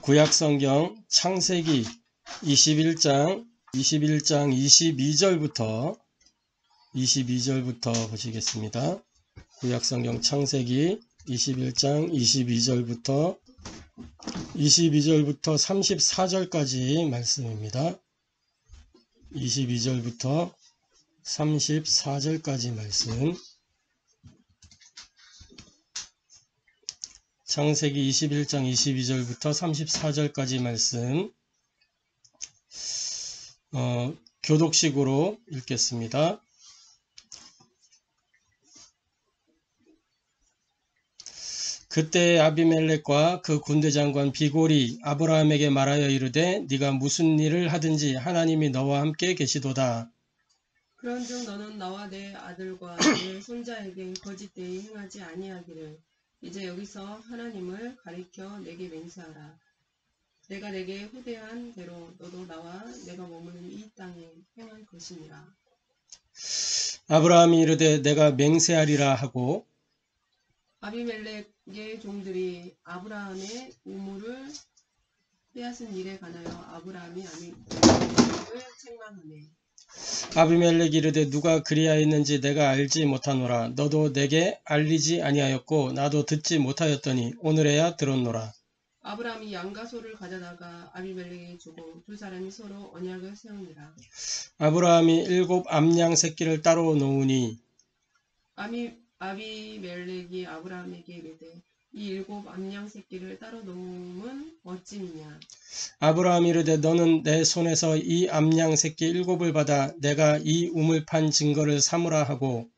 구약성경 창세기 21장 22절부터 보시겠습니다. 구약성경 창세기 21장 22절부터 34절까지 말씀입니다. 22절부터 34절까지 말씀. 창세기 21장 22절부터 34절까지 말씀 교독식으로 읽겠습니다. 그때 아비멜렉과 그 군대장관 비골이 아브라함에게 말하여 이르되 네가 무슨 일을 하든지 하나님이 너와 함께 계시도다. 그런즉 너는 나와 내 아들과 내 손자에게 거짓되이 행하지 아니하기를 이제 여기서 하나님을 가리켜 내게 맹세하라. 내가 내게 후대한 대로 너도 나와 내가 머무는 이 땅에 행할 것이니라. 아브라함이 이르되 내가 맹세하리라 하고 아비멜렉의 종들이 아브라함의 우물을 빼앗은 일에 관하여 아브라함이 아비멜렉을 책망하네. 아비멜렉이 이르되 누가 그리하였는지 내가 알지 못하노라. 너도 내게 알리지 아니하였고 나도 듣지 못하였더니 오늘에야 들었노라. 아브라함이 양과 소를 가져다가 아비멜렉에게 주고 두 사람이 서로 언약을 세우니라. 아브라함이 7 암양 새끼를 따로 놓으니 아비멜렉이 아브라함에게 이르되 이 7 암양 새끼를 따로 놓음은 어찌미냐. 아브라함이 이르되 너는 내 손에서 이 암양 새끼 7을 받아 내가 이 우물 판 증거를 삼으라 하고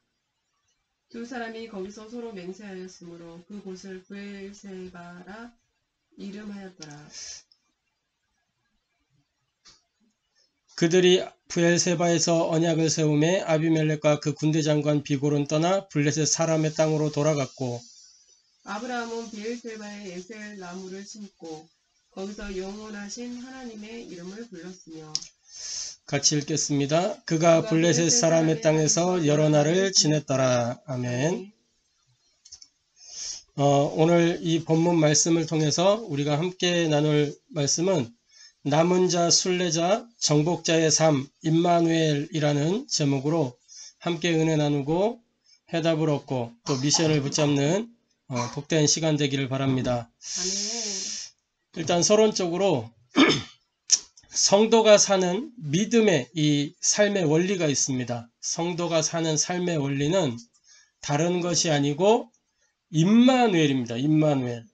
두 사람이 거기서 서로 맹세하였으므로 그 곳을 브엘세바라 이름하였더라. 그들이 브엘세바에서 언약을 세우매 아비멜렉과 그 군대장관 비골은 떠나 블레셋 사람의 땅으로 돌아갔고 아브라함은 브엘세바에 에셀 나무를 심고 거기서 영원하신 하나님의 이름을 불렀으며 같이 읽겠습니다. 그가 블레셋 사람의 땅에서 여러 날을 지냈더라. 아멘. 오늘 이 본문 말씀을 통해서 우리가 함께 나눌 말씀은 남은 자, 순례자, 정복자의 삶, 임마누엘이라는 제목으로 함께 은혜 나누고 해답을 얻고 또 미션을 붙잡는 복된 시간 되기를 바랍니다. 아멘. 일단 서론적으로 성도가 사는 믿음의 이 삶의 원리가 있습니다. 성도가 사는 삶의 원리는 다른 것이 아니고 임마누엘입니다. 임마누엘.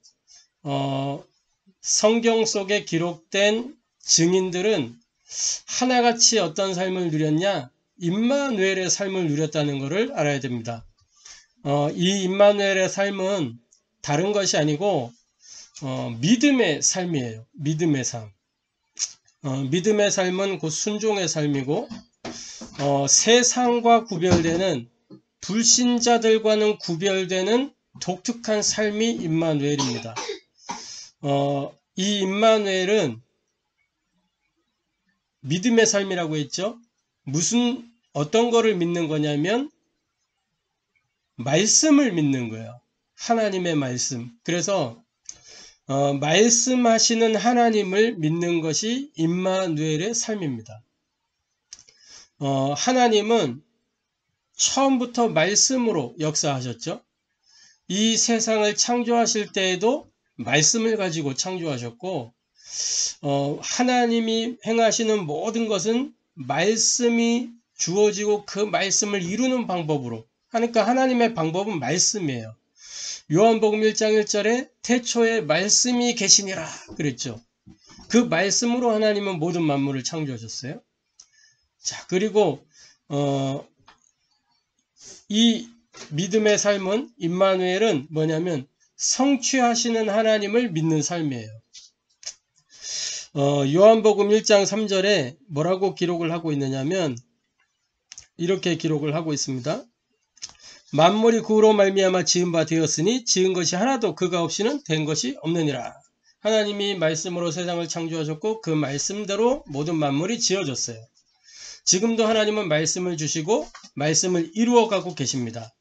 성경 속에 기록된 증인들은 하나같이 어떤 삶을 누렸냐? 임마누엘의 삶을 누렸다는 것을 알아야 됩니다. 이 임마누엘의 삶은 다른 것이 아니고 믿음의 삶이에요. 믿음의 삶. 믿음의 삶은 곧 순종의 삶이고 세상과 구별되는 불신자들과는 구별되는 독특한 삶이 임마누엘입니다. 이 임마누엘은 믿음의 삶이라고 했죠. 어떤 거를 믿는 거냐면 말씀을 믿는 거예요. 하나님의 말씀. 그래서 말씀하시는 하나님을 믿는 것이 임마누엘의 삶입니다. 하나님은 처음부터 말씀으로 역사하셨죠. 이 세상을 창조하실 때에도 말씀을 가지고 창조하셨고 하나님이 행하시는 모든 것은 말씀이 주어지고 그 말씀을 이루는 방법으로 하니까 하나님의 방법은 말씀이에요. 요한복음 1장 1절에 태초에 말씀이 계시니라 그랬죠. 그 말씀으로 하나님은 모든 만물을 창조하셨어요. 자, 그리고 이 믿음의 삶은 임마누엘은 뭐냐면 성취하시는 하나님을 믿는 삶이에요. 요한복음 1장 3절에 뭐라고 기록을 하고 있느냐면 이렇게 기록을 하고 있습니다. 만물이 그로 말미암아 지은 바 되었으니 지은 것이 하나도 그가 없이는 된 것이 없느니라. 하나님이 말씀으로 세상을 창조하셨고 그 말씀대로 모든 만물이 지어졌어요. 지금도 하나님은 말씀을 주시고 말씀을 이루어가고 계십니다.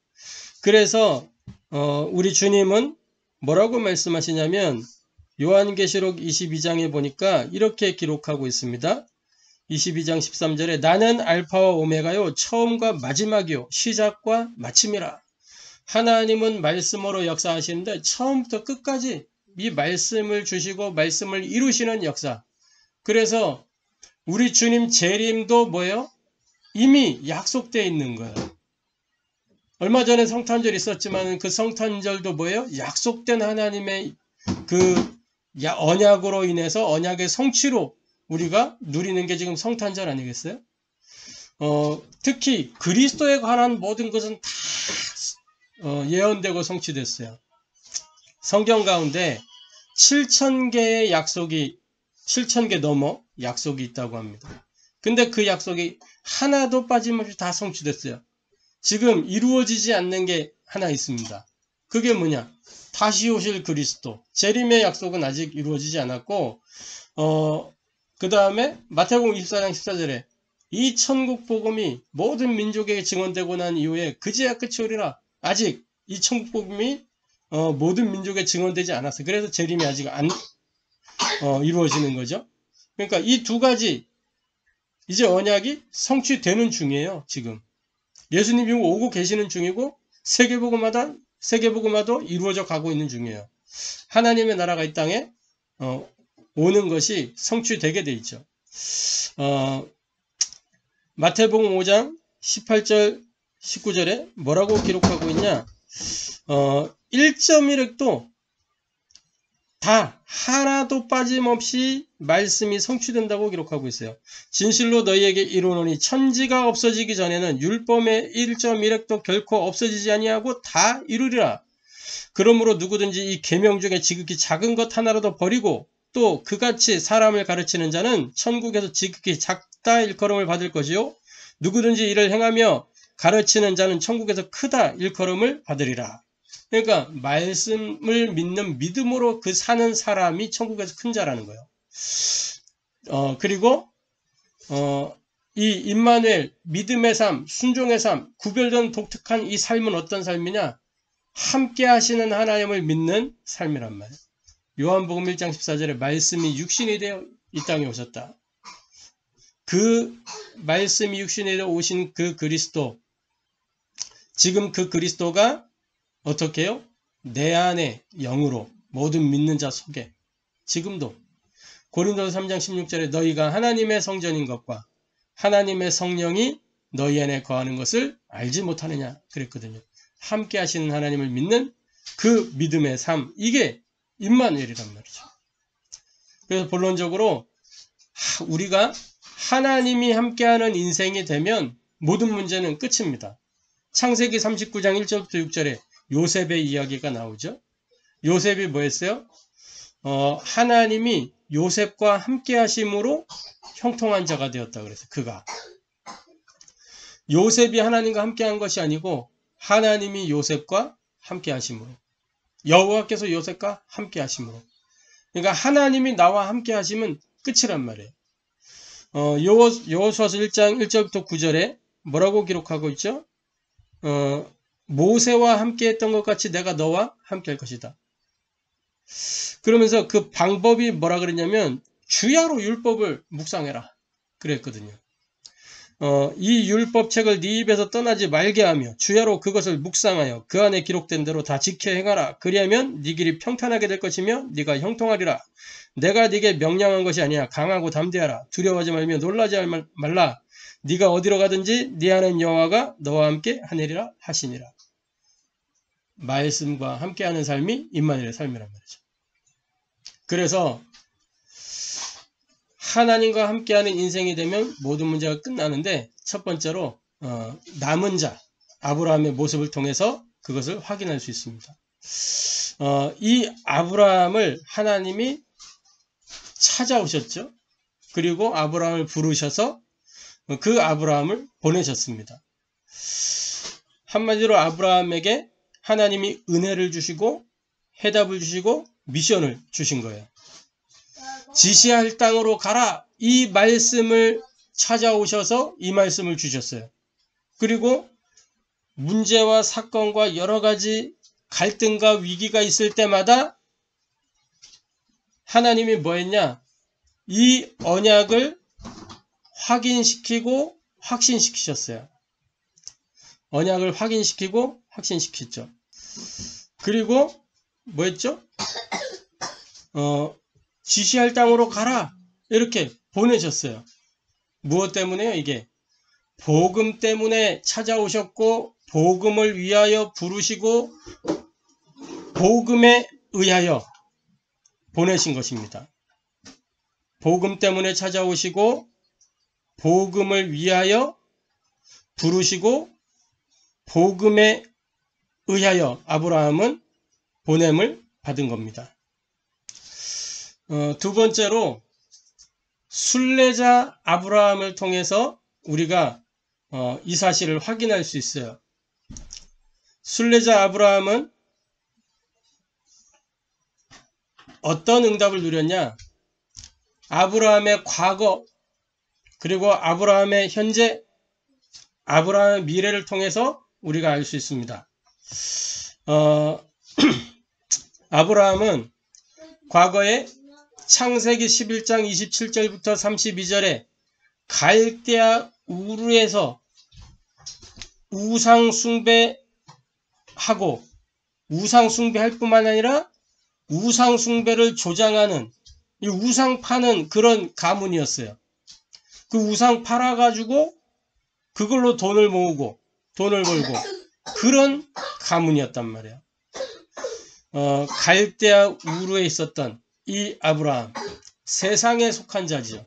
그래서 우리 주님은 뭐라고 말씀하시냐면 요한계시록 22장에 보니까 이렇게 기록하고 있습니다. 22장 13절에 나는 알파와 오메가요 처음과 마지막이요 시작과 마침이라. 하나님은 말씀으로 역사하시는데 처음부터 끝까지 이 말씀을 주시고 말씀을 이루시는 역사. 그래서 우리 주님 재림도 뭐예요? 이미 약속되어 있는 거예요. 얼마 전에 성탄절 있었지만 그 성탄절도 뭐예요? 약속된 하나님의 그 언약으로 인해서 언약의 성취로 우리가 누리는 게 지금 성탄절 아니겠어요? 특히 그리스도에 관한 모든 것은 다 예언되고 성취됐어요. 성경 가운데 7,000개의 약속이 7,000개 넘어 약속이 있다고 합니다. 근데 그 약속이 하나도 빠짐없이 다 성취됐어요. 지금 이루어지지 않는 게 하나 있습니다. 그게 뭐냐? 다시 오실 그리스도. 재림의 약속은 아직 이루어지지 않았고 그 다음에 마태복음 24장 14절에 이 천국 복음이 모든 민족에게 증언되고 난 이후에 그제야 끝이 오리라. 아직 이 천국 복음이 모든 민족에 증언되지 않았어요. 그래서 재림이 아직 안 이루어지는 거죠. 그러니까 이 두 가지 이제 언약이 성취되는 중이에요. 지금 예수님이 오고 계시는 중이고 세계복음화도 이루어져 가고 있는 중이에요. 하나님의 나라가 이 땅에 오는 것이 성취되게 돼 있죠. 마태복음 5장 18절 19절에 뭐라고 기록하고 있냐? 1.1획도 다 하나도 빠짐없이 말씀이 성취된다고 기록하고 있어요. 진실로 너희에게 이르노니 천지가 없어지기 전에는 율법의 1.1획도 결코 없어지지 아니하고 다 이루리라. 그러므로 누구든지 이 계명 중에 지극히 작은 것 하나라도 버리고 또 그같이 사람을 가르치는 자는 천국에서 지극히 작다 일컬음을 받을 것이요 누구든지 이를 행하며 가르치는 자는 천국에서 크다 일컬음을 받으리라. 그러니까 말씀을 믿는 믿음으로 그 사는 사람이 천국에서 큰 자라는 거예요. 그리고 이 임마누엘 믿음의 삶, 순종의 삶, 구별된 독특한 이 삶은 어떤 삶이냐? 함께 하시는 하나님을 믿는 삶이란 말이에요. 요한복음 1장 14절에 말씀이 육신이 되어 이 땅에 오셨다. 그 말씀이 육신이 되어 오신 그 그리스도, 지금 그 그리스도가 어떻게 해요? 내 안에 영으로 모든 믿는 자 속에 지금도 고린도서 3장 16절에 너희가 하나님의 성전인 것과 하나님의 성령이 너희 안에 거하는 것을 알지 못하느냐 그랬거든요. 함께 하시는 하나님을 믿는 그 믿음의 삶, 이게 임마누엘이란 말이죠. 그래서 본론적으로 우리가 하나님이 함께하는 인생이 되면 모든 문제는 끝입니다. 창세기 39장 1절부터 6절에 요셉의 이야기가 나오죠. 요셉이 뭐 했어요? 하나님이 요셉과 함께 하심으로 형통한 자가 되었다 그래서 그가 요셉이 하나님과 함께 한 것이 아니고 하나님이 요셉과 함께 하심으로 여호와께서 요셉과 함께 하심으로 그러니까 하나님이 나와 함께 하시면 끝이란 말이에요. 여호수아서 1장 1절부터 9절에 뭐라고 기록하고 있죠? 모세와 함께 했던 것 같이 내가 너와 함께 할 것이다. 그러면서 그 방법이 뭐라 그랬냐면 주야로 율법을 묵상해라 그랬거든요. 이 율법책을 네 입에서 떠나지 말게 하며 주야로 그것을 묵상하여 그 안에 기록된 대로 다 지켜 행하라. 그리하면 네 길이 평탄하게 될 것이며 네가 형통하리라. 내가 네게 명령한 것이 아니야. 강하고 담대하라. 두려워하지 말며 놀라지 말라. 네가 어디로 가든지 네 안에 여호와가 너와 함께 하느니라 하시니라. 말씀과 함께하는 삶이 임마누엘의 삶이란 말이죠. 그래서 하나님과 함께하는 인생이 되면 모든 문제가 끝나는데 첫 번째로 남은 자 아브라함의 모습을 통해서 그것을 확인할 수 있습니다. 이 아브라함을 하나님이 찾아오셨죠. 그리고 아브라함을 부르셔서 그 아브라함을 보내셨습니다. 한마디로 아브라함에게 하나님이 은혜를 주시고 해답을 주시고 미션을 주신 거예요. 지시할 땅으로 가라. 이 말씀을 찾아오셔서 이 말씀을 주셨어요. 그리고 문제와 사건과 여러 가지 갈등과 위기가 있을 때마다 하나님이 뭐 했냐? 이 언약을 확인시키고 확신시키셨어요. 언약을 확인시키고 확신시켰죠. 그리고 뭐 했죠? 지시할 땅으로 가라. 이렇게 보내셨어요. 무엇 때문에요? 이게 복음 때문에 찾아오셨고 복음을 위하여 부르시고 복음에 의하여 보내신 것입니다. 복음 때문에 찾아오시고 복음을 위하여 부르시고 복음에 의하여 아브라함은 보냄을 받은 겁니다. 두 번째로 순례자 아브라함을 통해서 우리가 이 사실을 확인할 수 있어요. 순례자 아브라함은 어떤 응답을 누렸냐? 아브라함의 과거, 그리고 아브라함의 현재, 아브라함의 미래를 통해서 우리가 알 수 있습니다. 아브라함은 과거에 창세기 11장 27절부터 32절에 갈대아 우르에서 우상 숭배하고 우상 숭배할 뿐만 아니라 우상 숭배를 조장하는 이 우상 파는 그런 가문이었어요. 그 우상 팔아가지고 그걸로 돈을 모으고 돈을 벌고 그런 가문이었단 말이에요. 갈대아 우르에 있었던 이 아브라함, 세상에 속한 자죠.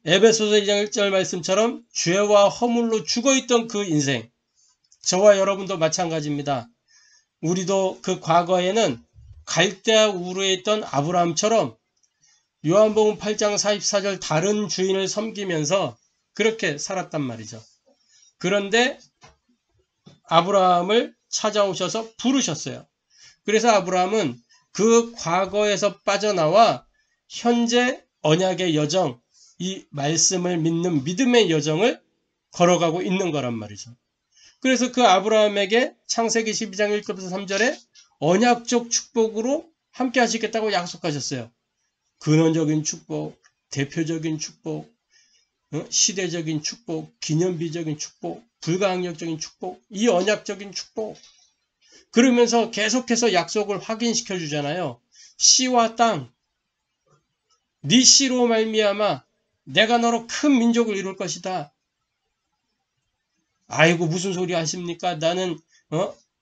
에베소서 2장 1절 말씀처럼 죄와 허물로 죽어있던 그 인생, 저와 여러분도 마찬가지입니다. 우리도 그 과거에는 갈대아 우르에 있던 아브라함처럼 요한복음 8장 44절 다른 주인을 섬기면서 그렇게 살았단 말이죠. 그런데 아브라함을 찾아오셔서 부르셨어요. 그래서 아브라함은 그 과거에서 빠져나와 현재 언약의 여정, 이 말씀을 믿는 믿음의 여정을 걸어가고 있는 거란 말이죠. 그래서 그 아브라함에게 창세기 12장 1절부터 3절에 언약적 축복으로 함께 하시겠다고 약속하셨어요. 근원적인 축복, 대표적인 축복, 시대적인 축복, 기념비적인 축복, 불가항력적인 축복, 이 언약적인 축복. 그러면서 계속해서 약속을 확인시켜 주잖아요. 씨와 땅, 네 씨로 말미암아 내가 너로 큰 민족을 이룰 것이다. 아이고 무슨 소리 하십니까? 나는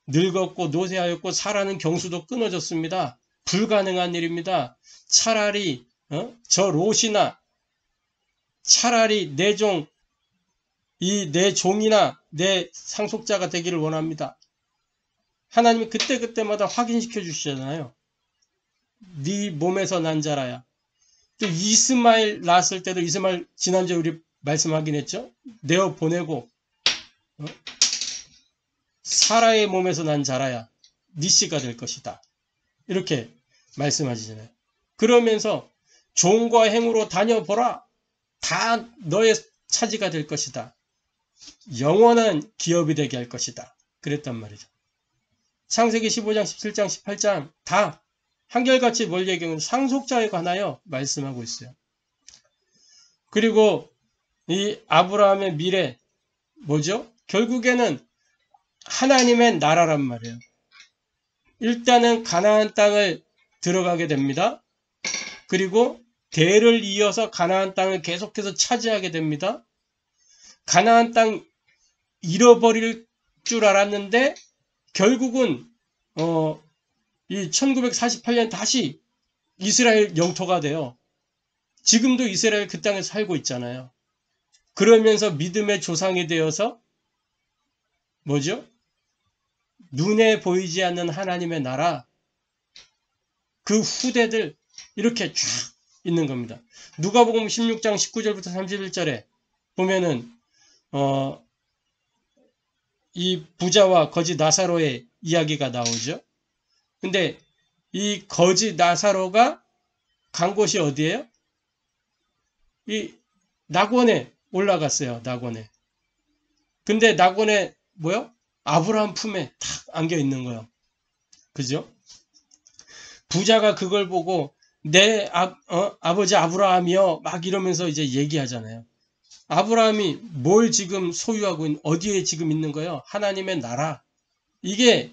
늙었고 노쇠하였고 살아는 경수도 끊어졌습니다. 불가능한 일입니다. 차라리 저 롯이나 차라리 내 종, 내 종이나 내 상속자가 되기를 원합니다. 하나님이 그때그때마다 확인시켜 주시잖아요. 네 몸에서 난 자라야. 또 이스마엘 낳았을 때도 이스마엘 지난주에 우리 말씀 확인했죠. 내어 보내고 사라의 몸에서 난 자라야 네 씨가 될 것이다. 이렇게 말씀하시잖아요. 그러면서 종과 행으로 다녀보라. 다 너의 차지가 될 것이다. 영원한 기업이 되게 할 것이다. 그랬단 말이죠. 창세기 15장, 17장, 18장 다 한결같이 뭘 얘기하면 상속자에 관하여 말씀하고 있어요. 그리고 이 아브라함의 미래 뭐죠? 결국에는 하나님의 나라란 말이에요. 일단은 가나안 땅을 들어가게 됩니다. 그리고 대를 이어서 가나안 땅을 계속해서 차지하게 됩니다. 가나안 땅 잃어버릴 줄 알았는데 결국은 이 1948년 다시 이스라엘 영토가 돼요. 지금도 이스라엘 그 땅에 살고 있잖아요. 그러면서 믿음의 조상이 되어서 뭐죠? 눈에 보이지 않는 하나님의 나라, 그 후대들 이렇게 쫙 있는 겁니다. 누가복음 16장 19절부터 31절에 보면은 이 부자와 거지 나사로의 이야기가 나오죠. 근데 이 거지 나사로가 간 곳이 어디예요? 이 낙원에 올라갔어요. 낙원에. 근데 낙원에 뭐요? 아브라함 품에 탁 안겨 있는 거예요. 그죠? 부자가 그걸 보고 내 아버지 아브라함이요 막 이러면서 이제 얘기하잖아요. 아브라함이 뭘 지금 소유하고 어디에 지금 있는 거예요? 하나님의 나라. 이게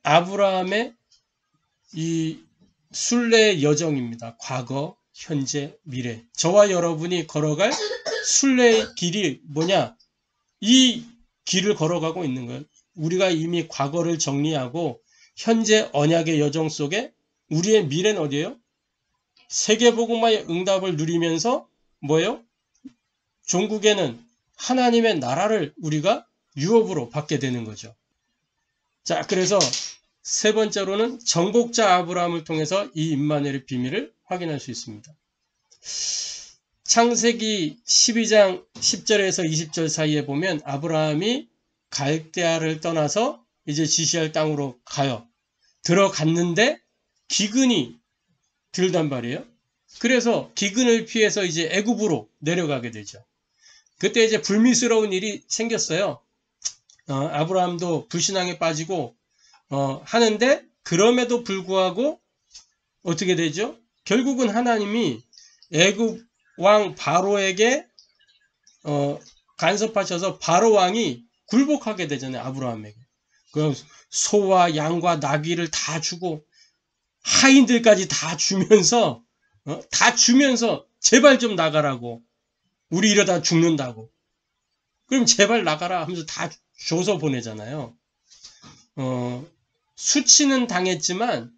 아브라함의 이 순례의 여정입니다. 과거, 현재, 미래. 저와 여러분이 걸어갈 순례의 길이 뭐냐? 이 길을 걸어가고 있는 거예요. 우리가 이미 과거를 정리하고 현재 언약의 여정 속에 우리의 미래는 어디예요? 세계복음화의 응답을 누리면서 뭐예요? 종국에는 하나님의 나라를 우리가 유업으로 받게 되는 거죠. 자, 그래서 세 번째로는 정복자 아브라함을 통해서 이 임마누엘의 비밀을 확인할 수 있습니다. 창세기 12장 10절에서 20절 사이에 보면 아브라함이 갈대아를 떠나서 이제 지시할 땅으로 가요. 들어갔는데 기근이 들단 말이에요. 그래서 기근을 피해서 이제 애굽으로 내려가게 되죠. 그때 이제 불미스러운 일이 생겼어요. 아브라함도 불신앙에 빠지고 하는데 그럼에도 불구하고 어떻게 되죠? 결국은 하나님이 애굽 왕 바로에게 간섭하셔서 바로 왕이 굴복하게 되잖아요. 아브라함에게. 그럼 소와 양과 나귀를 다 주고 하인들까지 다 주면서 제발 좀 나가라고. 우리 이러다 죽는다고. 그럼 제발 나가라 하면서 다 줘서 보내잖아요. 수치는 당했지만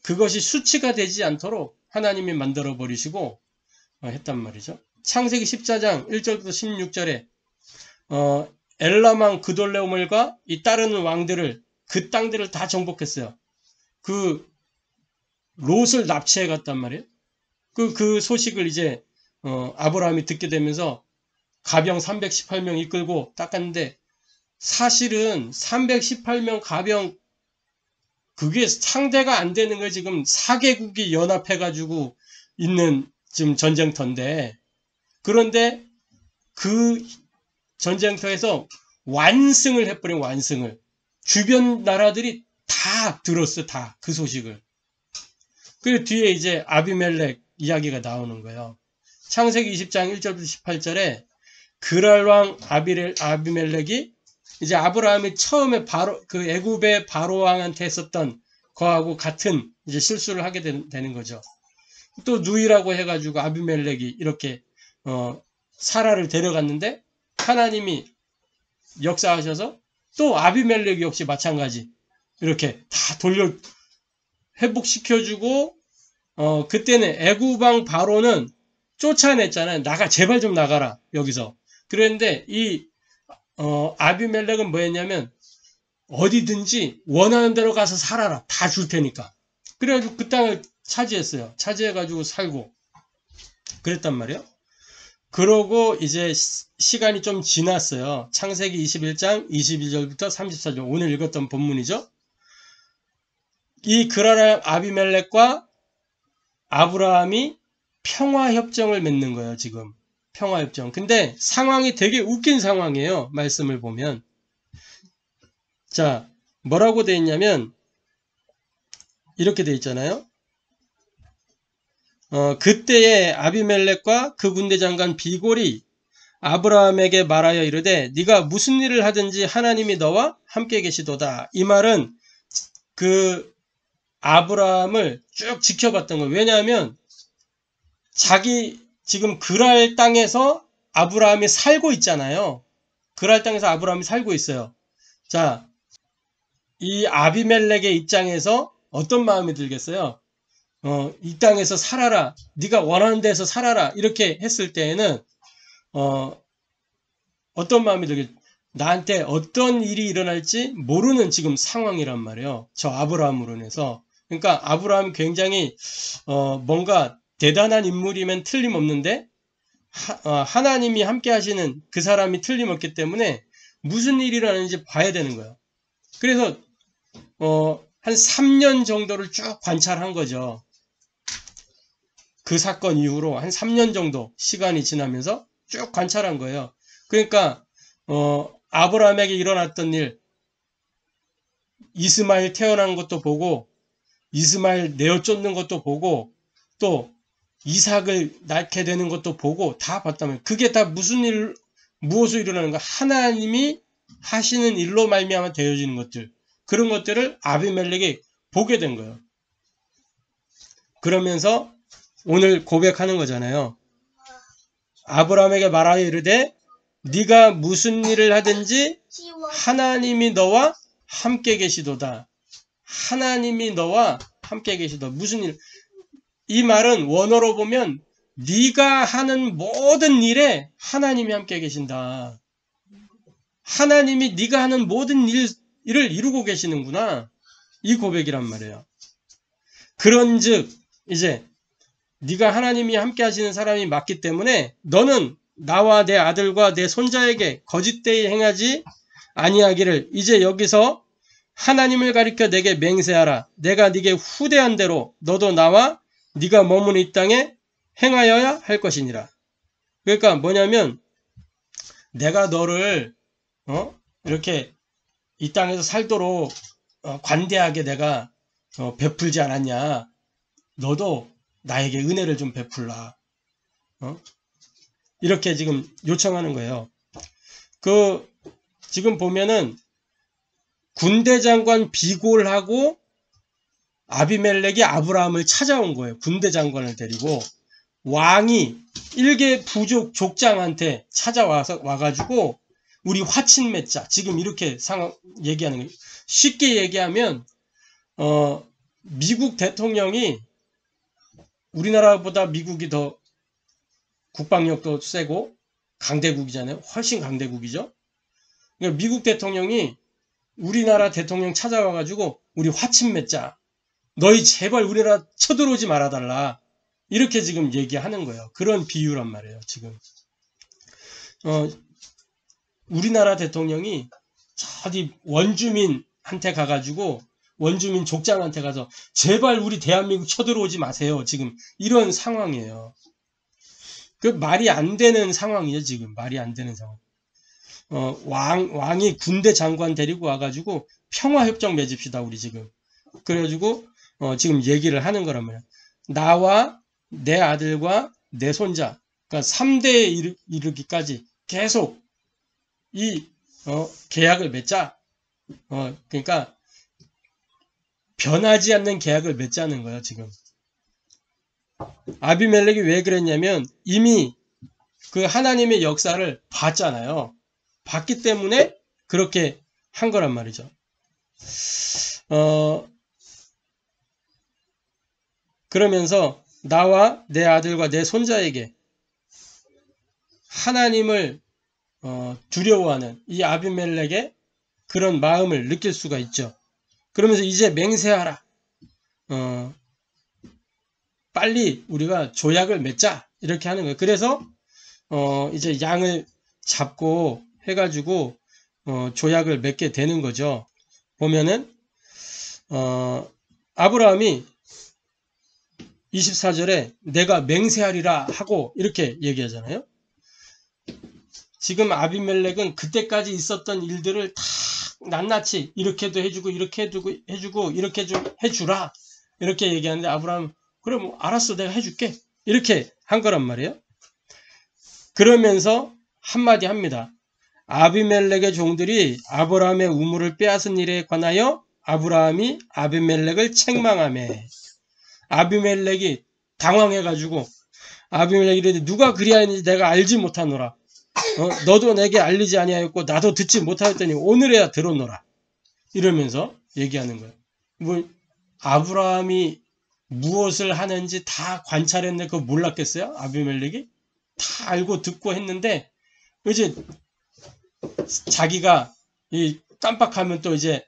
그것이 수치가 되지 않도록 하나님이 만들어 버리시고 했단 말이죠. 창세기 14장 1절부터 16절에 엘람 왕 그돌레오멜과 이 따르는 왕들을 그 땅들을 다 정복했어요. 그 롯을 납치해 갔단 말이에요. 그 소식을 이제 아브라함이 듣게 되면서 가병 318명 이끌고 닦았는데 사실은 318명 가병 그게 상대가 안 되는 거 지금 4개국이 연합해가지고 있는 지금 전쟁터인데 그런데 그 전쟁터에서 완승을 해버린 완승을 주변 나라들이 다 들었어 다 그 소식을. 그리고 뒤에 이제 아비멜렉 이야기가 나오는 거예요. 창세기 20장 1절부터 18절에 그랄 왕 아비멜렉이 이제 아브라함이 처음에 그 애굽의 바로 왕한테 했었던 거하고 같은 이제 실수를 하게 되는 거죠. 또 누이라고 해가지고 아비멜렉이 이렇게 사라를 데려갔는데 하나님이 역사하셔서 또 아비멜렉 역시 마찬가지 이렇게 다 회복시켜주고 그때는 애굽 왕 바로는 쫓아냈잖아요. 제발 좀 나가라 여기서. 그런데 이 아비멜렉은 뭐였냐면 어디든지 원하는 대로 가서 살아라. 다 줄 테니까. 그래가지고 그 땅을 차지했어요. 차지해가지고 살고 그랬단 말이에요. 그러고 이제 시간이 좀 지났어요. 창세기 21장 22절부터 34절 오늘 읽었던 본문이죠. 이 그랄 아비멜렉과 아브라함이 평화협정을 맺는 거예요. 지금 평화협정. 근데 상황이 되게 웃긴 상황이에요. 말씀을 보면. 자, 뭐라고 돼 있냐면 이렇게 돼 있잖아요. 그때에 아비멜렉과 그 군대 장관 비골이 아브라함에게 말하여 이르되 네가 무슨 일을 하든지 하나님이 너와 함께 계시도다. 이 말은 그 아브라함을 쭉 지켜봤던 거예요. 왜냐하면 자기 지금 그랄 땅에서 아브라함이 살고 있잖아요. 그랄 땅에서 아브라함이 살고 있어요. 자, 이 아비멜렉의 입장에서 어떤 마음이 들겠어요? 이 땅에서 살아라. 네가 원하는 데서 살아라. 이렇게 했을 때에는 어떤 마음이 들겠어요? 나한테 어떤 일이 일어날지 모르는 지금 상황이란 말이에요. 저 아브라함으로 인해서. 그러니까 아브라함이 굉장히 뭔가 대단한 인물이면 틀림없는데 하나님이 함께 하시는 그 사람이 틀림없기 때문에 무슨 일이 일어나는지 봐야 되는 거예요. 그래서 한 3년 정도를 쭉 관찰한 거죠. 그 사건 이후로 한 3년 정도 시간이 지나면서 쭉 관찰한 거예요. 그러니까 아브라함에게 일어났던 일, 이스마엘 태어난 것도 보고 이스마엘 내어 쫓는 것도 보고 또 이삭을 낳게 되는 것도 보고 다 봤다면 그게 다 무엇으로 일어나는가? 하나님이 하시는 일로 말미암아 되어지는 것들, 그런 것들을 아비멜렉이 보게 된 거예요. 그러면서 오늘 고백하는 거잖아요. 아브라함에게 말하여 이르되 네가 무슨 일을 하든지 하나님이 너와 함께 계시도다. 하나님이 너와 함께 계시도다. 무슨 일? 이 말은 원어로 보면 네가 하는 모든 일에 하나님이 함께 계신다. 하나님이 네가 하는 모든 일을 이루고 계시는구나. 이 고백이란 말이에요. 그런즉 이제 네가 하나님이 함께 하시는 사람이 맞기 때문에 너는 나와 내 아들과 내 손자에게 거짓되이 행하지 아니하기를 이제 여기서 하나님을 가리켜 내게 맹세하라. 내가 네게 후대한 대로 너도 나와 네가 머무는 이 땅에 행하여야 할 것이니라. 그러니까 뭐냐면 내가 너를 이렇게 이 땅에서 살도록 관대하게 내가 베풀지 않았냐. 너도 나에게 은혜를 좀 베풀라. 이렇게 지금 요청하는 거예요. 지금 보면은 군대 장관 비골하고 아비멜렉이 아브라함을 찾아온 거예요. 군대 장관을 데리고 왕이 일개 부족 족장한테 와가지고 우리 화친 맺자. 지금 이렇게 얘기하는 거예요. 쉽게 얘기하면 미국 대통령이 우리나라보다 미국이 더 국방력도 세고 강대국이잖아요. 훨씬 강대국이죠. 그러니까 미국 대통령이 우리나라 대통령 찾아와가지고 우리 화친 맺자. 너희 제발 우리나라 쳐들어오지 말아달라. 이렇게 지금 얘기하는 거예요. 그런 비유란 말이에요. 지금 우리나라 대통령이 어디 원주민한테 가가지고 원주민 족장한테 가서 제발 우리 대한민국 쳐들어오지 마세요. 지금 이런 상황이에요. 그 말이 안 되는 상황이에요. 지금 말이 안 되는 상황. 왕이 군대 장관 데리고 와가지고 평화협정 맺읍시다. 우리 지금. 그래가지고 지금 얘기를 하는 거란 말이에요. 나와 내 아들과 내 손자, 그러니까 3대에 이르기까지 계속 이 계약을 맺자. 그러니까 변하지 않는 계약을 맺자는 거예요. 지금. 아비멜렉이 왜 그랬냐면 이미 그 하나님의 역사를 봤잖아요. 봤기 때문에 그렇게 한 거란 말이죠. 그러면서 나와 내 아들과 내 손자에게 하나님을 두려워하는 이 아비멜렉의 그런 마음을 느낄 수가 있죠. 그러면서 이제 맹세하라. 빨리 우리가 조약을 맺자. 이렇게 하는 거예요. 그래서 이제 양을 잡고 해가지고 조약을 맺게 되는 거죠. 보면은 아브라함이 24절에 내가 맹세하리라 하고 이렇게 얘기하잖아요. 지금 아비멜렉은 그때까지 있었던 일들을 다 낱낱이 이렇게도 해주고 이렇게도 해주고 이렇게 좀 해주라 이렇게 얘기하는데 아브라함 그럼 알았어 내가 해줄게 이렇게 한 거란 말이에요. 그러면서 한마디 합니다. 아비멜렉의 종들이 아브라함의 우물을 빼앗은 일에 관하여 아브라함이 아비멜렉을 책망하매 아비멜렉이 당황해가지고 아비멜렉이 이르되 누가 그리하였는지 내가 알지 못하노라. 너도 내게 알리지 아니하였고 나도 듣지 못하였더니 오늘에야 들었노라. 이러면서 얘기하는 거예요. 뭐 아브라함이 무엇을 하는지 다 관찰했는데 그거 몰랐겠어요? 아비멜렉이? 다 알고 듣고 했는데 이제 자기가 깜빡하면 또 이제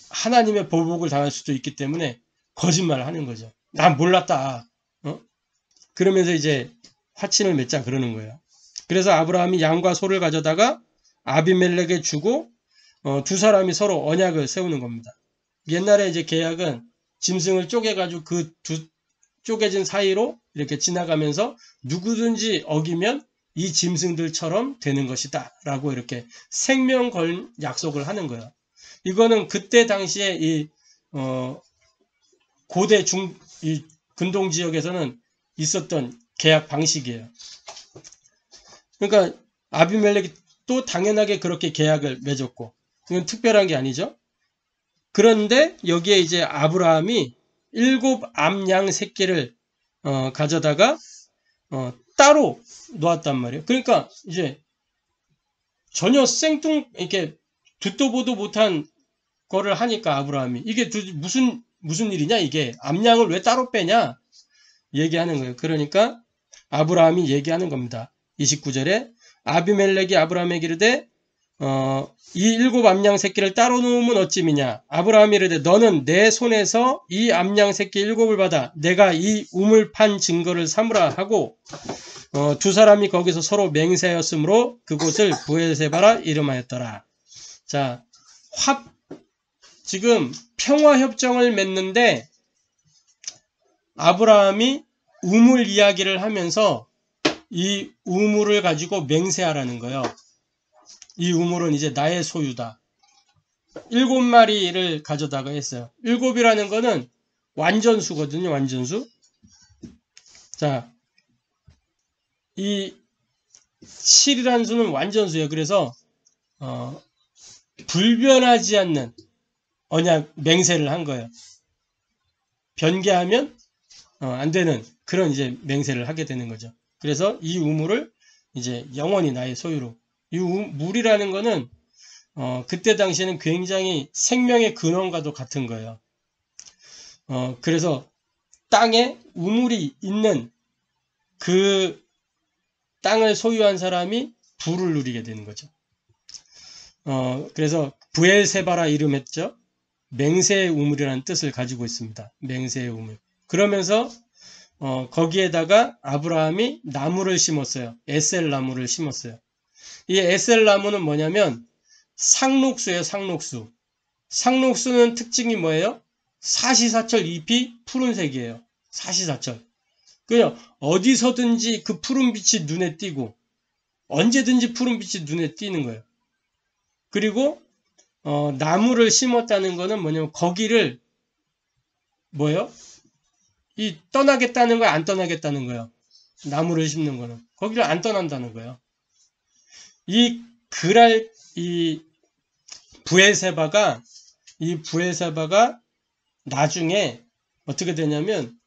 하나님의 보복을 당할 수도 있기 때문에 거짓말을 하는 거죠. 난 몰랐다. 그러면서 이제 화친을 맺자 그러는 거예요. 그래서 아브라함이 양과 소를 가져다가 아비멜렉에 주고 두 사람이 서로 언약을 세우는 겁니다. 옛날에 이제 계약은 짐승을 쪼개가지고 그 두 쪼개진 사이로 이렇게 지나가면서 누구든지 어기면 이 짐승들처럼 되는 것이다 라고 이렇게 생명 걸 약속을 하는 거예요. 이거는 그때 당시에 고대 이 근동 지역에서는 있었던 계약 방식이에요. 그러니까 아비멜렉이 또 당연하게 그렇게 계약을 맺었고, 이건 특별한 게 아니죠. 그런데 여기에 이제 아브라함이 7 암양 새끼를 가져다가 따로 놓았단 말이에요. 그러니까 이제 전혀 이렇게 듣도 보도 못한 거를 하니까 아브라함이 이게 무슨 일이냐, 이게 암양을 왜 따로 빼냐 얘기하는 거예요. 그러니까 아브라함이 얘기하는 겁니다. 29절에 아비멜렉이 아브라함에게 이르되 이 7 암양 새끼를 따로 놓으면 어찌미냐. 아브라함이 이르되 너는 내 손에서 이 암양 새끼 7을 받아 내가 이 우물 판 증거를 삼으라 하고 두 사람이 거기서 서로 맹세하였으므로 그곳을 브엘세바라 이름하였더라. 자, 지금 평화협정을 맺는데 아브라함이 우물 이야기를 하면서 이 우물을 가지고 맹세하라는 거예요. 이 우물은 이제 나의 소유다. 7마리를 가져다가 했어요. 7이라는 거는 완전수거든요. 완전수. 자, 이 7이라는 수는 완전수예요. 그래서 불변하지 않는 언약 맹세를 한 거예요. 변개하면 안 되는 그런 이제 맹세를 하게 되는 거죠. 그래서 이 우물을 이제 영원히 나의 소유로. 이 물이라는 거는 그때 당시에는 굉장히 생명의 근원과도 같은 거예요. 그래서 땅에 우물이 있는 그 땅을 소유한 사람이 부를 누리게 되는 거죠. 그래서 브엘세바라 이름했죠. 맹세의 우물이라는 뜻을 가지고 있습니다. 맹세의 우물. 그러면서 거기에다가 아브라함이 나무를 심었어요. 에셀 나무를 심었어요. 이 에셀 나무는 뭐냐면 상록수예요. 상록수. 상록수는 특징이 뭐예요? 사시사철 잎이 푸른색이에요. 사시사철. 그냥 어디서든지 그 푸른빛이 눈에 띄고 언제든지 푸른빛이 눈에 띄는 거예요. 그리고 나무를 심었다는 거는 뭐냐면 거기를 뭐예요? 이 떠나겠다는 거야, 안 떠나겠다는 거예요. 나무를 심는 거는 거기를 안 떠난다는 거예요. 이 브엘세바가 나중에 어떻게 되냐면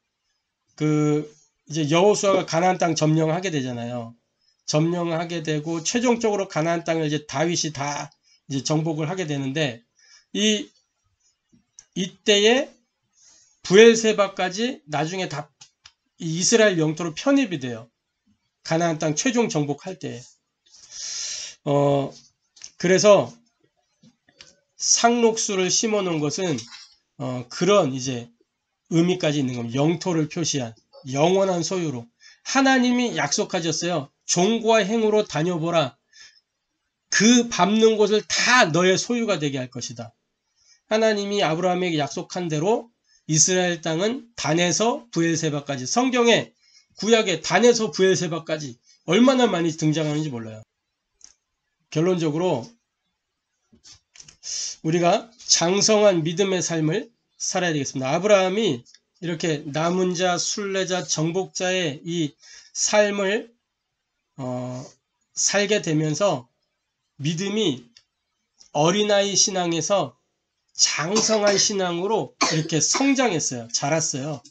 이제 여호수아가 가나안 땅 점령하게 되잖아요. 점령하게 되고 최종적으로 가나안 땅을 이제 다윗이 다 이제 정복을 하게 되는데 이때에 브엘세바까지 나중에 다 이스라엘 영토로 편입이 돼요. 가나안 땅 최종 정복할 때. 그래서 상록수를 심어 놓은 것은 그런 이제 의미까지 있는 겁니다. 영토를 표시한 영원한 소유로. 하나님이 약속하셨어요. 종과 행으로 다녀보라. 그 밟는 곳을 다 너의 소유가 되게 할 것이다. 하나님이 아브라함에게 약속한 대로 이스라엘 땅은 단에서 브엘세바까지, 성경에 구약에 단에서 브엘세바까지 얼마나 많이 등장하는지 몰라요. 결론적으로 우리가 장성한 믿음의 삶을 살아야 되겠습니다. 아브라함이 이렇게 남은 자, 순례자, 정복자의 이 삶을 살게 되면서 믿음이 어린아이 신앙에서 장성한 신앙으로 이렇게 성장했어요. 자랐어요.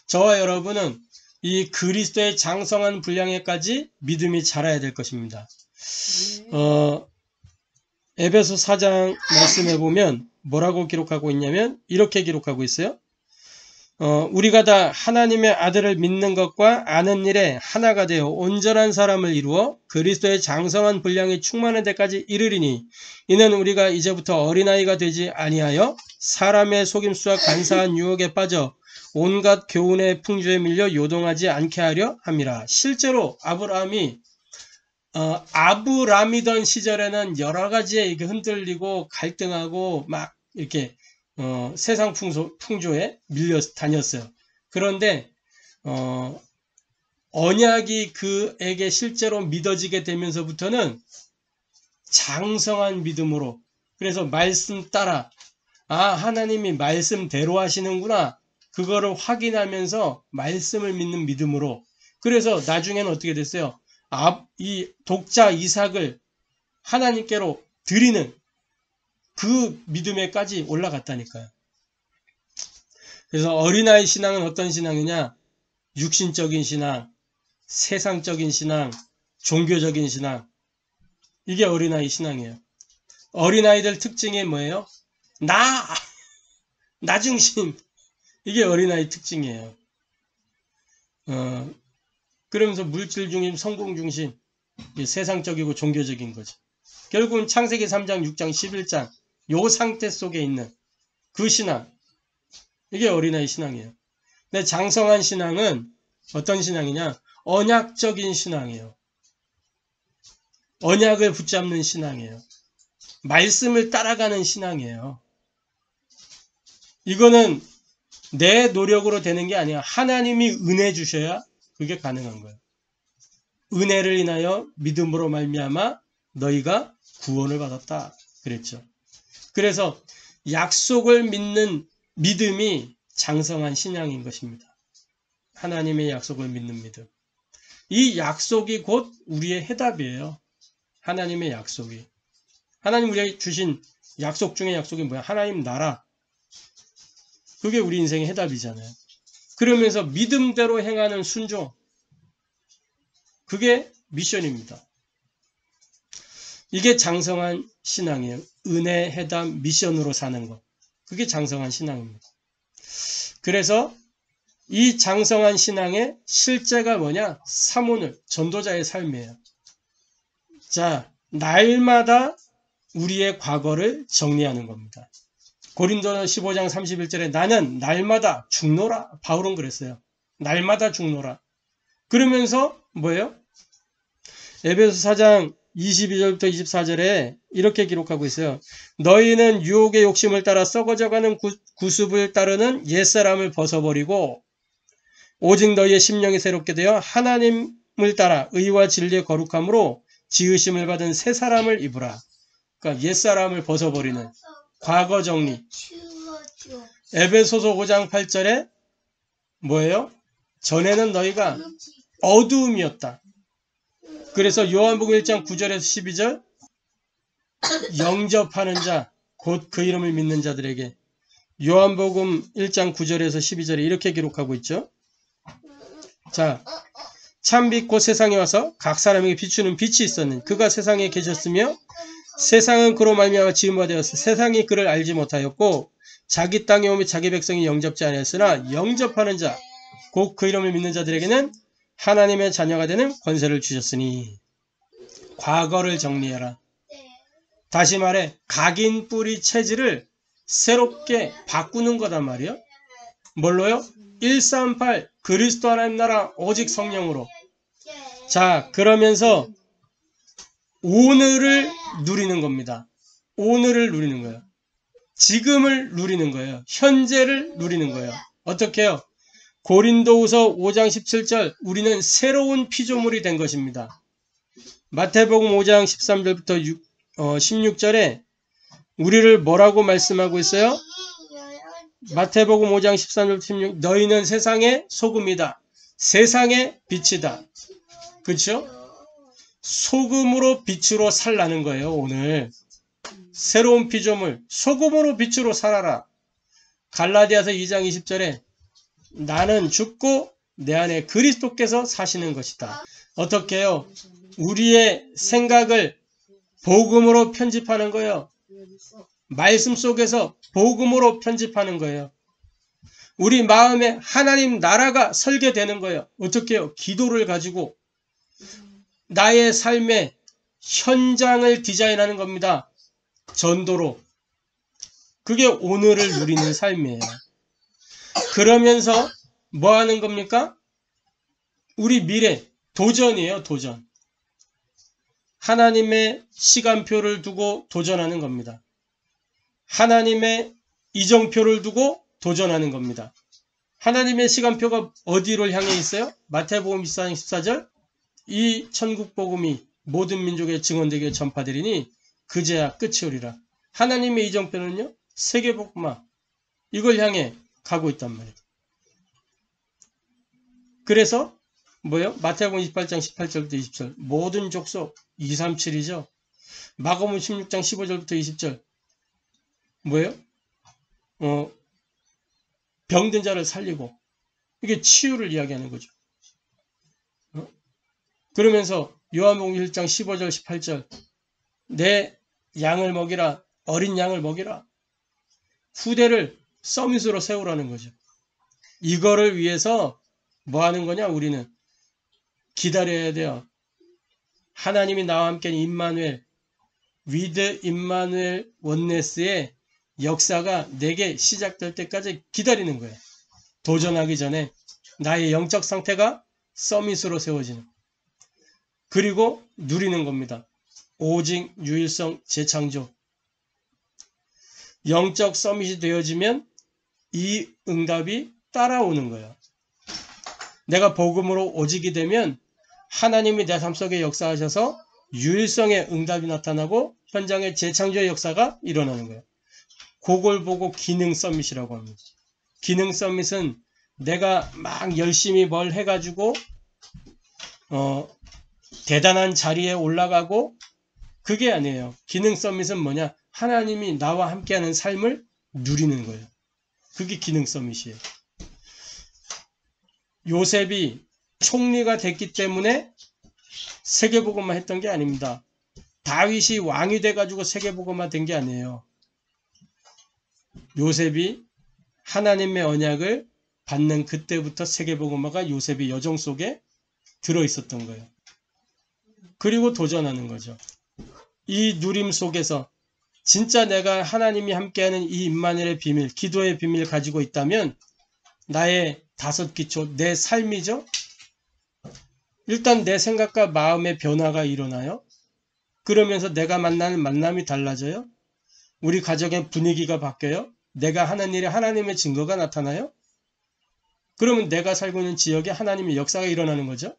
저와 여러분은 이 그리스도의 장성한 분량에까지 믿음이 자라야 될 것입니다. 에베소 4장 말씀해 보면 뭐라고 기록하고 있냐면 이렇게 기록하고 있어요. 우리가 다 하나님의 아들을 믿는 것과 아는 일에 하나가 되어 온전한 사람을 이루어 그리스도의 장성한 분량이 충만한 데까지 이르리니 이는 우리가 이제부터 어린아이가 되지 아니하여 사람의 속임수와 간사한 유혹에 빠져 온갖 교훈의 풍조에 밀려 요동하지 않게 하려 함이라. 실제로 아브라함이 아브람이던 시절에는 여러 가지에 이렇게 흔들리고 갈등하고 막 이렇게 세상 풍조에 밀려 다녔어요. 그런데 언약이 그에게 실제로 믿어지게 되면서부터는 장성한 믿음으로, 그래서 말씀 따라 하나님이 말씀대로 하시는구나, 그거를 확인하면서 말씀을 믿는 믿음으로. 그래서 나중에는 어떻게 됐어요? 이 독자 이삭을 하나님께로 드리는 그 믿음에까지 올라갔다니까요. 그래서 어린아이 신앙은 어떤 신앙이냐? 육신적인 신앙, 세상적인 신앙, 종교적인 신앙. 이게 어린아이 신앙이에요. 어린아이들 특징이 뭐예요? 나 중심. 이게 어린아이 특징이에요. 그러면서 물질 중심, 성공 중심, 세상적이고 종교적인 거죠. 결국은 창세기 3장, 6장, 11장 요 상태 속에 있는 그 신앙. 이게 어린아이 신앙이에요. 근데 장성한 신앙은 어떤 신앙이냐? 언약적인 신앙이에요. 언약을 붙잡는 신앙이에요. 말씀을 따라가는 신앙이에요. 이거는 내 노력으로 되는 게 아니야. 하나님이 은혜 주셔야 그게 가능한 거예요. 은혜를 인하여 믿음으로 말미암아 너희가 구원을 받았다. 그랬죠. 그래서 약속을 믿는 믿음이 장성한 신앙인 것입니다. 하나님의 약속을 믿는 믿음. 이 약속이 곧 우리의 해답이에요. 하나님의 약속이. 하나님 우리에게 주신 약속 중에 약속이 뭐야? 하나님 나라. 그게 우리 인생의 해답이잖아요. 그러면서 믿음대로 행하는 순종. 그게 미션입니다. 이게 장성한 신앙이에요. 은혜, 해답, 미션으로 사는 것. 그게 장성한 신앙입니다. 그래서 이 장성한 신앙의 실제가 뭐냐? 사모늘, 전도자의 삶이에요. 자, 날마다 우리의 과거를 정리하는 겁니다. 고린도서 15장 31절에 나는 날마다 죽노라. 바울은 그랬어요. 날마다 죽노라. 그러면서 뭐예요? 에베소 4장 22절부터 24절에 이렇게 기록하고 있어요. 너희는 유혹의 욕심을 따라 썩어져가는 구습을 따르는 옛사람을 벗어버리고 오직 너희의 심령이 새롭게 되어 하나님을 따라 의와 진리의 거룩함으로 지으심을 받은 새 사람을 입으라. 그러니까 옛사람을 벗어버리는 과거 정리. 에베소서 5장 8절에 뭐예요? 전에는 너희가 어두움이었다. 그래서 요한복음 1장 9절에서 12절 영접하는 자, 곧 그 이름을 믿는 자들에게 요한복음 1장 9절에서 12절에 이렇게 기록하고 있죠. 자, 참빛 곧 세상에 와서 각 사람에게 비추는 빛이 있었는 그가 세상에 계셨으며 세상은 그로 말미암아 지은 바 되었으 세상이 그를 알지 못하였고 자기 땅에 오며 자기 백성이 영접지 않았으나 영접하는 자, 곧 그 이름을 믿는 자들에게는 하나님의 자녀가 되는 권세를 주셨으니. 과거를 정리해라. 다시 말해 각인 뿌리 체질을 새롭게 바꾸는 거단 말이에요. 뭘로요? 138 그리스도 하나님 나라 오직 성령으로. 자, 그러면서 오늘을 누리는 겁니다. 오늘을 누리는 거예요. 지금을 누리는 거예요. 현재를 누리는 거예요. 어떻게 해요? 고린도후서 5장 17절 우리는 새로운 피조물이 된 것입니다. 마태복음 5장 13절부터 16절에 우리를 뭐라고 말씀하고 있어요? 마태복음 5장 13절부터 16 너희는 세상의 소금이다. 세상의 빛이다. 그렇죠? 소금으로 빛으로 살라는 거예요. 오늘 새로운 피조물 소금으로 빛으로 살아라. 갈라디아서 2장 20절에 나는 죽고 내 안에 그리스도께서 사시는 것이다. 어떻게 해요? 우리의 생각을 복음으로 편집하는 거예요. 말씀 속에서 복음으로 편집하는 거예요. 우리 마음에 하나님 나라가 설계되는 거예요. 어떻게 해요? 기도를 가지고 나의 삶의 현장을 디자인하는 겁니다. 전도로. 그게 오늘을 누리는 삶이에요. 그러면서 뭐 하는 겁니까? 우리 미래, 도전이에요, 도전. 하나님의 시간표를 두고 도전하는 겁니다. 하나님의 이정표를 두고 도전하는 겁니다. 하나님의 시간표가 어디를 향해 있어요? 마태복음 24장 14절 이 천국복음이 모든 민족에 증언되게 전파되리니 그제야 끝이 오리라. 하나님의 이정표는요, 세계복음화 이걸 향해 가고 있단 말이에요. 그래서 뭐요? 마태복음 28장 18절부터 20절 모든 족속 237이죠. 마가복음 16장 15절부터 20절 뭐예요? 병든 자를 살리고 이게 치유를 이야기하는 거죠. 그러면서 요한복음 1장 15절 18절 내 양을 먹이라, 어린 양을 먹이라, 후대를 서밋으로 세우라는 거죠. 이거를 위해서 뭐 하는 거냐? 우리는 기다려야 돼요. 하나님이 나와 함께 임마누엘, 위드 임마누엘 원네스의 역사가 내게 시작될 때까지 기다리는 거예요. 도전하기 전에 나의 영적 상태가 서밋으로 세워지는, 그리고 누리는 겁니다. 오직 유일성 재창조. 영적 서밋이 되어지면 이 응답이 따라오는 거예요. 내가 복음으로 오직이 되면 하나님이 내 삶 속에 역사하셔서 유일성의 응답이 나타나고 현장의 재창조의 역사가 일어나는 거예요. 그걸 보고 기능 서밋이라고 합니다. 기능 서밋은 내가 막 열심히 뭘 해가지고 대단한 자리에 올라가고 그게 아니에요. 기능 서밋은 뭐냐? 하나님이 나와 함께하는 삶을 누리는 거예요. 그게 기능 서밋이에요. 요셉이 총리가 됐기 때문에 세계복음만 했던 게 아닙니다. 다윗이 왕이 돼가지고 세계복음만 된 게 아니에요. 요셉이 하나님의 언약을 받는 그때부터 세계복음화가 요셉의 여정 속에 들어있었던 거예요. 그리고 도전하는 거죠. 이 누림 속에서 진짜 내가 하나님이 함께하는 이 임마누엘의 비밀, 기도의 비밀을 가지고 있다면 나의 5기초, 내 삶이죠. 일단 내 생각과 마음의 변화가 일어나요. 그러면서 내가 만나는 만남이 달라져요. 우리 가정의 분위기가 바뀌어요. 내가 하는 일에 하나님의 증거가 나타나요. 그러면 내가 살고 있는 지역에 하나님의 역사가 일어나는 거죠.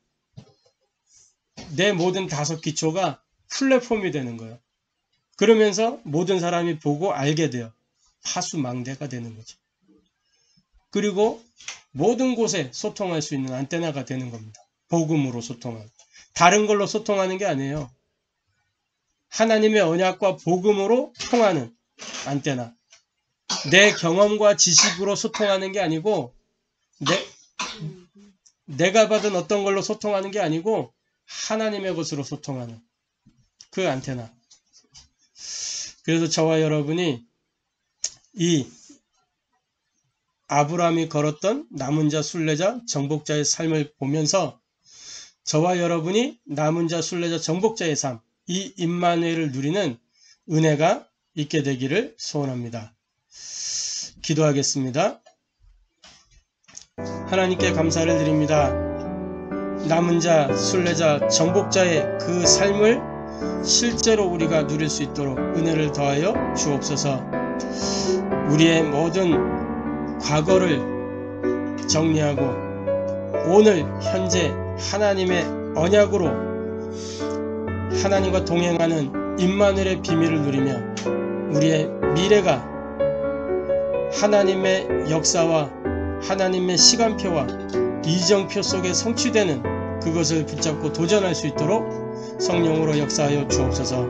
내 모든 5기초가 플랫폼이 되는 거예요. 그러면서 모든 사람이 보고 알게 돼요. 파수망대가 되는 거죠. 그리고 모든 곳에 소통할 수 있는 안테나가 되는 겁니다. 복음으로 소통하는. 다른 걸로 소통하는 게 아니에요. 하나님의 언약과 복음으로 통하는 안테나. 내 경험과 지식으로 소통하는 게 아니고 내가 받은 어떤 걸로 소통하는 게 아니고 하나님의 것으로 소통하는 그 안테나. 그래서 저와 여러분이 이 아브라함이 걸었던 남은 자, 순례자, 정복자의 삶을 보면서 저와 여러분이 남은 자, 순례자, 정복자의 삶, 이 임마누엘을 누리는 은혜가 있게 되기를 소원합니다. 기도하겠습니다. 하나님께 감사를 드립니다. 남은 자, 순례자, 정복자의 그 삶을 실제로 우리가 누릴 수 있도록 은혜를 더하여 주옵소서. 우리의 모든 과거를 정리하고 오늘 현재 하나님의 언약으로 하나님과 동행하는 임마누엘의 비밀을 누리며 우리의 미래가 하나님의 역사와 하나님의 시간표와 이정표 속에 성취되는 그것을 붙잡고 도전할 수 있도록 성령으로 역사하여 주옵소서.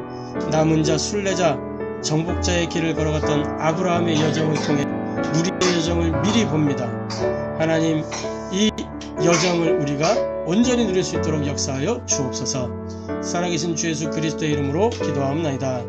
남은 자, 순례자, 정복자의 길을 걸어갔던 아브라함의 여정을 통해 우리의 여정을 미리 봅니다. 하나님, 이 여정을 우리가 온전히 누릴 수 있도록 역사하여 주옵소서. 살아계신 주 예수 그리스도의 이름으로 기도하옵나이다.